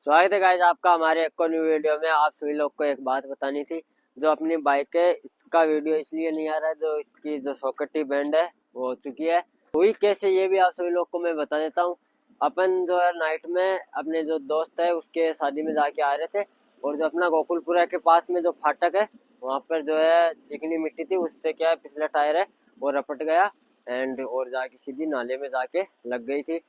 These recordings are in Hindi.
स्वागत है गाइस आपका हमारे एक और न्यू वीडियो में। आप सभी लोग को एक बात बतानी थी। जो अपनी बाइक है इसका वीडियो इसलिए नहीं आ रहा है, जो इसकी जो सॉकेटी बैंड है वो हो चुकी है। हुई कैसे ये भी आप सभी लोग को मैं बता देता हूँ। अपन जो है नाइट में अपने जो दोस्त है उसके शादी में जाके आ रहे थे, और जो अपना गोकुलपुरा के पास में जो फाटक है वहाँ पर जो है चिकनी मिट्टी थी, उससे क्या है पिछला टायर है वो रपट गया एंड और जाके सीधी नाले में जाके लग गई थी।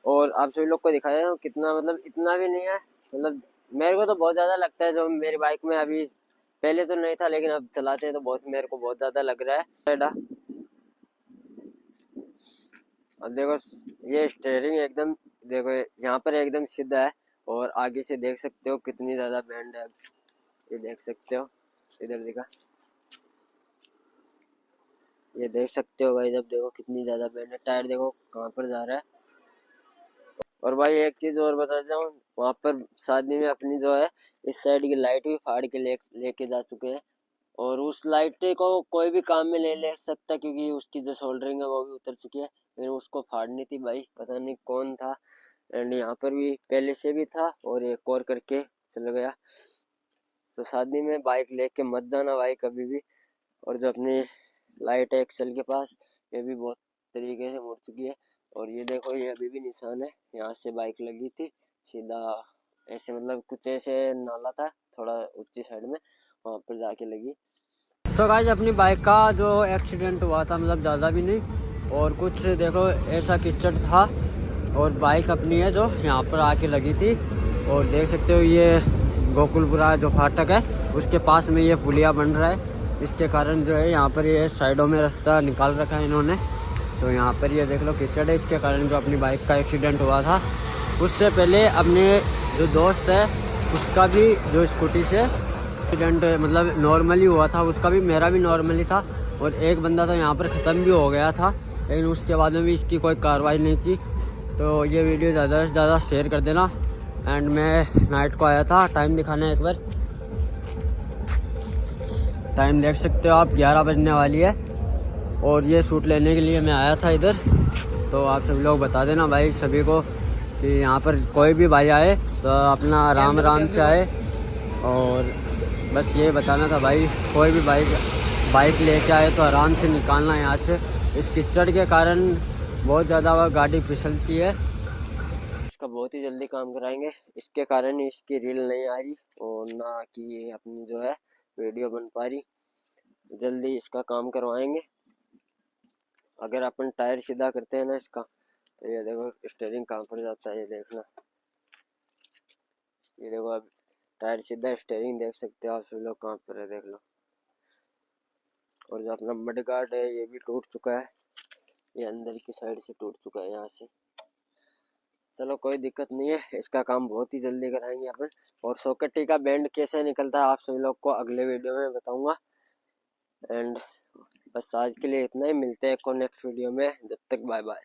और आप सभी लोग को दिखाया है कितना, मतलब इतना भी नहीं है, मतलब मेरे को तो बहुत ज़्यादा लगता है। जो मेरी बाइक में अभी पहले तो नहीं था लेकिन अब चलाते हैं तो बहुत मेरे को बहुत ज़्यादा लग रहा है। अब देखो ये स्टेयरिंग एकदम, देखो यहाँ पर एकदम सीधा है और आगे से देख सकते हो कितनी ज़्यादा बैंड है। ये देख सकते हो, इधर दिखा, ये देख सकते हो भाई, जब देखो कितनी ज़्यादा बैंड है। टायर देखो कहाँ पर जा रहा है। और भाई एक चीज और बता देता हूँ, वहाँ पर शादी में अपनी जो है इस साइड की लाइट भी फाड़ के लेके जा चुके हैं। और उस लाइट को कोई भी काम में ले सकता, क्योंकि उसकी जो सोल्डरिंग है वो भी उतर चुकी है, लेकिन उसको फाड़नी थी भाई, पता नहीं कौन था। एंड यहाँ पर भी पहले से भी था और एक और करके चल गया। तो शादी में बाइक लेके मत जाना भाई कभी भी। और जो अपनी लाइट है एक्सेल के पास, ये भी बहुत तरीके से मुड़ चुकी है। और ये देखो ये अभी भी निशान है, यहाँ से बाइक लगी थी सीधा ऐसे, मतलब कुछ ऐसे नाला था थोड़ा ऊंची साइड में, वहाँ पर जाके लगी। तो गाइस अपनी बाइक का जो एक्सीडेंट हुआ था, मतलब ज़्यादा भी नहीं, और कुछ देखो ऐसा कीचड़ था, और बाइक अपनी है जो यहाँ पर आके लगी थी। और देख सकते हो ये गोकुलपुरा जो फाटक है उसके पास में ये पुलिया बन रहा है, इसके कारण जो है यहाँ पर ये साइडों में रास्ता निकाल रखा है इन्होंने। तो यहाँ पर ये देख लो कीचड़ है, इसके कारण जो अपनी बाइक का एक्सीडेंट हुआ था। उससे पहले अपने जो दोस्त है उसका भी जो स्कूटी से एक्सीडेंट मतलब नॉर्मली हुआ था, उसका भी मेरा भी नॉर्मली था। और एक बंदा तो यहाँ पर ख़त्म भी हो गया था, लेकिन उसके बाद में भी इसकी कोई कार्रवाई नहीं की। तो ये वीडियो ज़्यादा से ज़्यादा शेयर कर देना। एंड मैं नाइट को आया था, टाइम दिखाना एक बार, टाइम देख सकते हो आप 11 बजने वाली है। और ये सूट लेने के लिए मैं आया था इधर। तो आप सभी लोग बता देना भाई सभी को कि यहाँ पर कोई भी भाई आए तो अपना आराम से आए। और बस ये बताना था भाई, कोई भी बाइक लेके आए तो आराम से निकालना यहाँ से। इस कीचड़ के कारण बहुत ज़्यादा गाड़ी फिसलती है। इसका बहुत ही जल्दी काम कराएंगे, इसके कारण इसकी रील नहीं आ रही और ना कि अपनी जो है वीडियो बन पा रही। जल्दी इसका काम करवाएंगे। अगर अपन टायर सीधा करते हैं ना इसका, तो ये देखो स्टीयरिंग कहाँ पर जाता है, ये देखना, ये देखो अब टायर सीधा, स्टीयरिंग देख सकते हो आप सभी लोग कहाँ पर है, देख लो। और जो अपना मड गार्ड है ये भी टूट चुका है, ये अंदर की साइड से टूट चुका है यहाँ से। चलो कोई दिक्कत नहीं है, इसका काम बहुत ही जल्दी कराएंगे अपन। और सॉकेटी का बैंड कैसे निकलता है आप सभी लोग को अगले वीडियो में बताऊंगा। एंड बस आज के लिए इतना ही, मिलते हैं नेक्स्ट वीडियो में, जब तक बाय बाय।